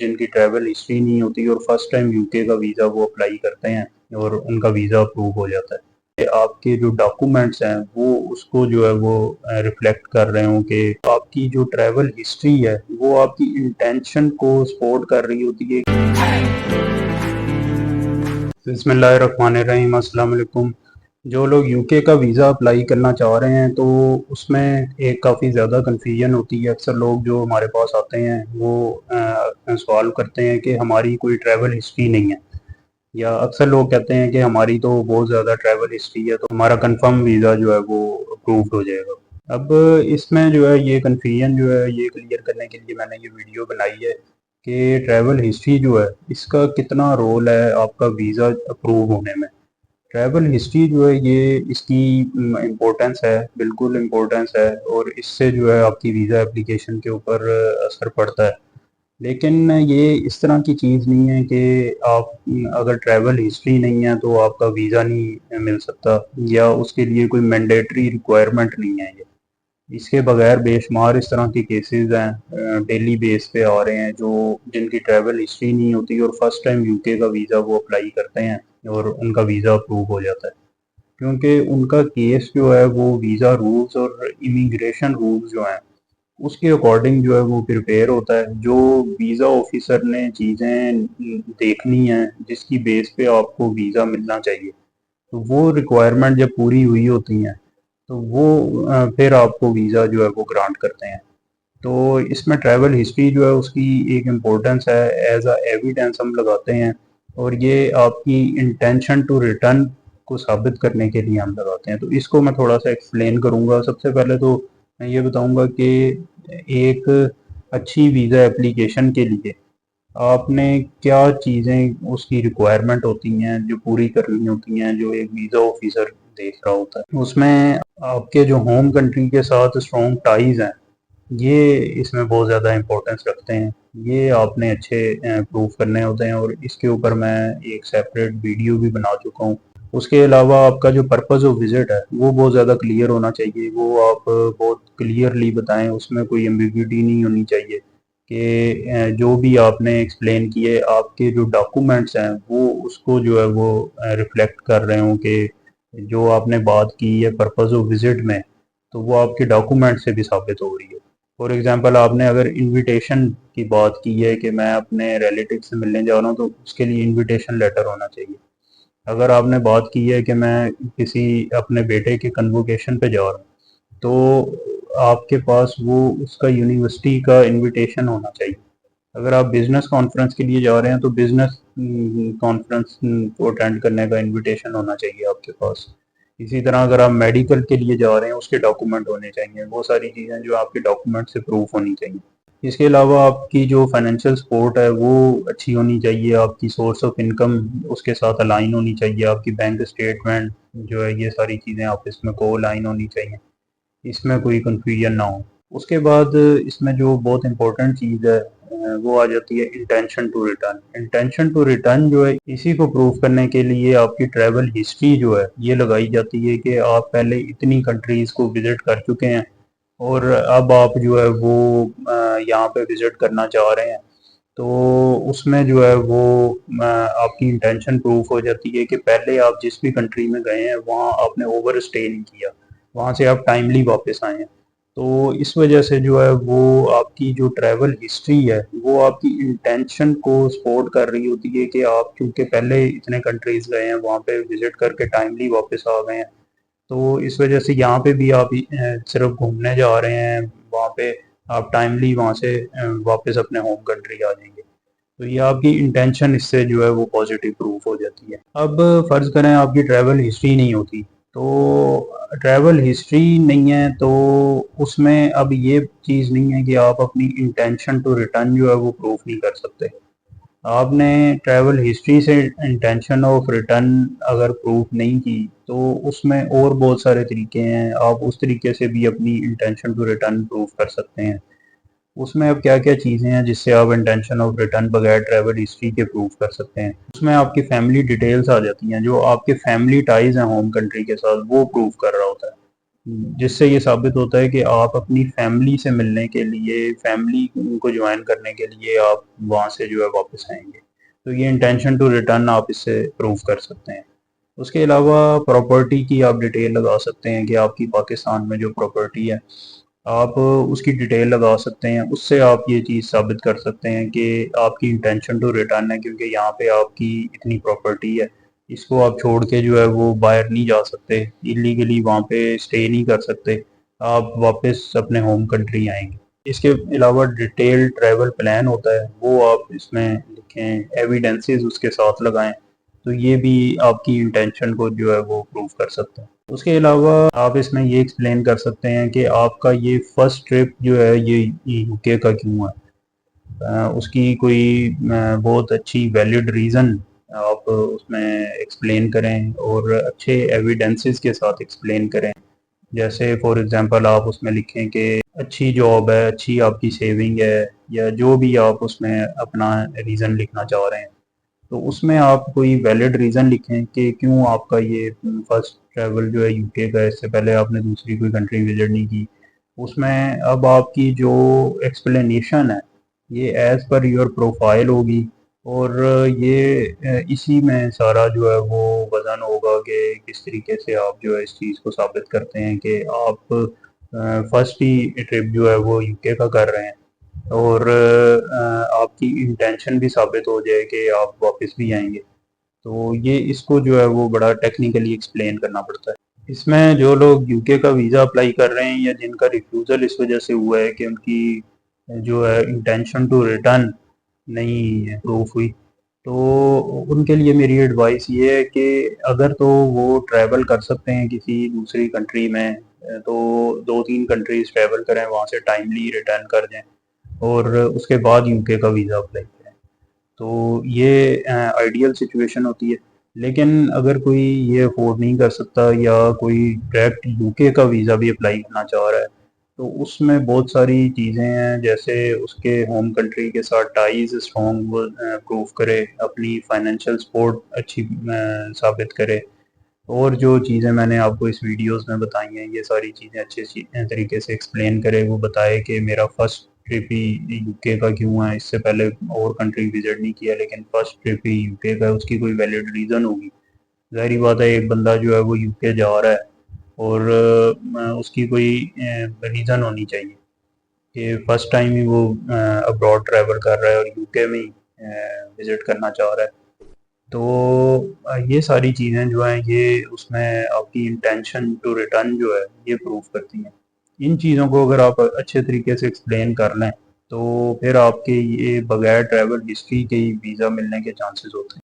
जिनकी travel history नहीं होती और फर्स्ट टाइम यूके का वीज़ा वो अप्लाई करते हैं और उनका वीज़ा अप्रूव हो जाता है। आपके जो डॉक्यूमेंट्स हैं वो उसको जो है वो रिफ्लेक्ट कर रहे हो कि आपकी जो ट्रैवल हिस्ट्री है वो आपकी इंटेंशन को सपोर्ट कर रही होती है। बिस्मिल्लाहिर्रहमानिर्रहीम, अस्सलाम वालेकुम। जो लोग यूके का वीज़ा अप्लाई करना चाह रहे हैं तो उसमें एक काफ़ी ज़्यादा कन्फ्यूजन होती है। अक्सर लोग जो हमारे पास आते हैं वो सवाल करते हैं कि हमारी कोई ट्रैवल हिस्ट्री नहीं है, या अक्सर लोग कहते हैं कि हमारी तो बहुत ज़्यादा ट्रैवल हिस्ट्री है तो हमारा कंफर्म वीज़ा जो है वो अप्रूव्ड हो जाएगा। अब इसमें जो है ये कन्फ्यूजन जो है ये क्लियर करने के लिए मैंने ये वीडियो बनाई है कि ट्रैवल हिस्ट्री जो है इसका कितना रोल है आपका वीज़ा अप्रूव होने में। ट्रैवल हिस्ट्री जो है ये इसकी इम्पोर्टेंस है, बिल्कुल इम्पोर्टेंस है, और इससे जो है आपकी वीज़ा एप्लीकेशन के ऊपर असर पड़ता है। लेकिन ये इस तरह की चीज़ नहीं है कि आप अगर ट्रैवल हिस्ट्री नहीं है तो आपका वीज़ा नहीं मिल सकता, या उसके लिए कोई मैंडेटरी रिक्वायरमेंट नहीं है ये। इसके बगैर बेशुमार इस तरह के केसेस हैं, डेली बेस पे आ रहे हैं, जो जिनकी ट्रैवल हिस्ट्री नहीं होती और फर्स्ट टाइम यूके का वीज़ा वो अप्लाई करते हैं और उनका वीज़ा अप्रूव हो जाता है। क्योंकि उनका केस जो है वो वीज़ा रूल्स और इमिग्रेशन रूल्स जो हैं उसके अकॉर्डिंग जो है वो प्रिपेयर होता है। जो वीज़ा ऑफिसर ने चीज़ें देखनी है जिसकी बेस पे आपको वीज़ा मिलना चाहिए, तो वो रिक्वायरमेंट जब पूरी हुई होती हैं तो वो फिर आपको वीज़ा जो है वो ग्रांट करते हैं। तो इसमें ट्रैवल हिस्ट्री जो है उसकी एक इम्पोर्टेंस है, एज अ एविडेंस हम लगाते हैं, और ये आपकी इंटेंशन टू रिटर्न को साबित करने के लिए हम लगाते हैं। तो इसको मैं थोड़ा सा एक्सप्लेन करूंगा। सबसे पहले तो मैं ये बताऊंगा कि एक अच्छी वीज़ा एप्लीकेशन के लिए आपने क्या चीज़ें उसकी रिक्वायरमेंट होती हैं जो पूरी करनी होती हैं, जो एक वीज़ा ऑफिसर देख रहा होता है। उसमें आपके जो होम कंट्री के साथ स्ट्रॉन्ग टाइज हैं ये इसमें बहुत ज़्यादा इम्पोर्टेंस रखते हैं। ये आपने अच्छे प्रूफ करने होते हैं, और इसके ऊपर मैं एक सेपरेट वीडियो भी बना चुका हूँ। उसके अलावा आपका जो पर्पज़ ऑफ विज़िट है वो बहुत ज़्यादा क्लियर होना चाहिए, वो आप बहुत क्लियरली बताएं, उसमें कोई एम्बिग्यूटी नहीं होनी चाहिए कि जो भी आपने एक्सप्लेन किए आपके जो डॉक्यूमेंट्स हैं वो उसको जो है वो रिफ्लेक्ट कर रहे हों कि जो आपने बात की है पर्पज़ ऑफ विज़िट में तो वो आपके डॉक्यूमेंट से भी साबित हो रही है। फॉर एग्जांपल आपने अगर इनविटेशन की बात की है कि मैं अपने रिलेटिव से मिलने जा रहा हूँ तो उसके लिए इनविटेशन लेटर होना चाहिए। अगर आपने बात की है कि मैं किसी अपने बेटे के कन्वोकेशन पे जा रहा हूँ तो आपके पास वो उसका यूनिवर्सिटी का इनविटेशन होना चाहिए। अगर आप बिजनेस कॉन्फ्रेंस के लिए जा रहे हैं तो बिजनेस कॉन्फ्रेंस को अटेंड करने का इनविटेशन होना चाहिए आपके पास। इसी तरह अगर आप मेडिकल के लिए जा रहे हैं उसके डॉक्यूमेंट होने चाहिए। वो सारी चीज़ें जो आपके डॉक्यूमेंट से प्रूफ होनी चाहिए। इसके अलावा आपकी जो फाइनेंशियल सपोर्ट है वो अच्छी होनी चाहिए, आपकी सोर्स ऑफ इनकम उसके साथ अलाइन होनी चाहिए, आपकी बैंक स्टेटमेंट जो है ये सारी चीज़ें आपस में को अलाइन होनी चाहिए, इसमें कोई कंफ्यूजन ना हो। उसके बाद इसमें जो बहुत इंपॉर्टेंट चीज़ है वो आ जाती है intention to return. Intention to return जो है इसी को प्रूव करने के लिए आपकी ट्रैवल हिस्ट्री जो है ये लगाई जाती है कि आप पहले इतनी कंट्रीज़ को विज़िट कर चुके हैं और अब आप जो है वो यहाँ पे विज़िट करना चाह रहे हैं। तो उसमें जो है वो आपकी इंटेंशन प्रूफ हो जाती है कि पहले आप जिस भी कंट्री में गए हैं वहाँ आपने ओवर स्टे नहीं किया, वहाँ से आप टाइमली वापस आए हैं। तो इस वजह से जो है वो आपकी जो ट्रैवल हिस्ट्री है वो आपकी इंटेंशन को सपोर्ट कर रही होती है कि आप क्योंकि पहले इतने कंट्रीज गए हैं वहाँ पे विजिट करके टाइमली वापस आ गए हैं। तो इस वजह से यहाँ पे भी आप सिर्फ घूमने जा रहे हैं, वहाँ पे आप टाइमली वहाँ से वापस अपने होम कंट्री आ जाएंगे। तो ये आपकी इंटेंशन इससे जो है वो पॉजिटिव प्रूफ हो जाती है। अब फर्ज करें आपकी ट्रैवल हिस्ट्री नहीं होती, तो ट्रैवल हिस्ट्री नहीं है तो उसमें अब ये चीज़ नहीं है कि आप अपनी इंटेंशन टू रिटर्न जो है वो प्रूफ नहीं कर सकते। आपने ट्रैवल हिस्ट्री से इंटेंशन ऑफ रिटर्न अगर प्रूफ नहीं की तो उसमें और बहुत सारे तरीके हैं, आप उस तरीके से भी अपनी इंटेंशन टू रिटर्न प्रूफ कर सकते हैं। उसमें अब क्या-क्या चीज़ें हैं जिससे आप इंटेंशन ऑफ रिटर्न बगैर ट्रैवल हिस्ट्री के प्रूव कर सकते हैं। उसमें आपकी फैमिली डिटेल्स आ जाती हैं, जो आपके फैमिली टाइज़ हैं होम कंट्री के साथ वो प्रूव कर रहा होता है। जिससे ये साबित होता है कि आप अपनी फैमिली से मिलने के लिए, फैमिली को ज्वाइन करने के लिए आप वहाँ से जो है वापस आएँगे। तो ये इंटेंशन टू रिटर्न आप इससे प्रूव कर सकते हैं। उसके अलावा प्रॉपर्टी की आप डिटेल लगा सकते हैं कि आपकी पाकिस्तान में जो प्रॉपर्टी है, आप उसकी डिटेल लगा सकते हैं। उससे आप ये चीज़ साबित कर सकते हैं कि आपकी इंटेंशन टू रिटर्न है, क्योंकि यहाँ पे आपकी इतनी प्रॉपर्टी है, इसको आप छोड़ के जो है वो बाहर नहीं जा सकते, इलीगली वहाँ पे स्टे नहीं कर सकते, आप वापस अपने होम कंट्री आएँगे। इसके अलावा डिटेल ट्रैवल प्लान होता है, वो आप इसमें लिखें, एविडेंसेस उसके साथ लगाएँ, तो ये भी आपकी इंटेंशन को जो है वो प्रूव कर सकता है। उसके अलावा आप इसमें ये एक्सप्लेन कर सकते हैं कि आपका ये फर्स्ट ट्रिप जो है ये यूके का क्यों है। उसकी कोई बहुत अच्छी वैलिड रीज़न आप उसमें एक्सप्लेन करें और अच्छे एविडेंसेस के साथ एक्सप्लेन करें। जैसे फॉर एग्जांपल आप उसमें लिखें कि अच्छी जॉब है, अच्छी आपकी सेविंग है, या जो भी आप उसमें अपना रीज़न लिखना चाह रहे हैं। तो उसमें आप कोई वैलिड रीज़न लिखें कि क्यों आपका ये फर्स्ट ट्रैवल जो है यूके का है, इससे पहले आपने दूसरी कोई कंट्री विज़िट नहीं की। उसमें अब आपकी जो एक्सप्लेनेशन है, ये एज़ पर योर प्रोफाइल होगी, और ये इसी में सारा जो है वो वज़न होगा कि किस तरीके से आप जो है इस चीज़ को साबित करते हैं कि आप फर्स्ट ही ट्रिप जो है वो यूके का कर रहे हैं, और आपकी इंटेंशन भी साबित हो जाए कि आप वापस भी आएँगे। तो ये इसको जो है वो बड़ा टेक्निकली एक्सप्लेन करना पड़ता है। इसमें जो लोग यूके का वीज़ा अप्लाई कर रहे हैं या जिनका रिफ्यूज़ल इस वजह से हुआ है कि उनकी जो है इंटेंशन टू रिटर्न नहीं प्रूफ हुई, तो उनके लिए मेरी एडवाइस ये है कि अगर तो वो ट्रैवल कर सकते हैं किसी दूसरी कंट्री में, तो 2-3 कंट्रीज़ ट्रैवल करें, वहाँ से टाइमली रिटर्न कर जाएँ और उसके बाद यूके का वीज़ा अप्लाई करें। तो ये आइडियल सिचुएशन होती है। लेकिन अगर कोई ये अफ़ोर्ड नहीं कर सकता या कोई डायरेक्ट यूके का वीज़ा भी अप्लाई करना चाह रहा है, तो उसमें बहुत सारी चीज़ें हैं, जैसे उसके होम कंट्री के साथ टाइज़ स्ट्रॉन्ग वो प्रूव करे, अपनी फाइनेंशियल सपोर्ट अच्छी साबित करे, और जो चीज़ें मैंने आपको इस वीडियोस में बताई हैं, ये सारी चीज़ें अच्छे तरीके से एक्सप्लेन करे। वो बताए कि मेरा फर्स्ट ट्रिप ही यूके का क्यों है, इससे पहले और कंट्री विज़िट नहीं किया, लेकिन फर्स्ट ट्रिप ही यूके का है, उसकी कोई वैलिड रीज़न होगी। ज़ाहिर-सी बात है, एक बंदा जो है वो यूके जा रहा है और उसकी कोई रीज़न होनी चाहिए कि फर्स्ट टाइम ही वो अब्रॉड ट्रैवल कर रहा है और यूके में ही विज़िट करना चाह रहा है। तो ये सारी चीज़ें जो हैं, ये उसमें आपकी इंटेंशन टू रिटर्न जो है ये प्रूव करती हैं। इन चीज़ों को अगर आप अच्छे तरीके से एक्सप्लेन कर लें, तो फिर आपके ये बगैर ट्रैवल हिस्ट्री के ही वीज़ा मिलने के चांसेस होते हैं।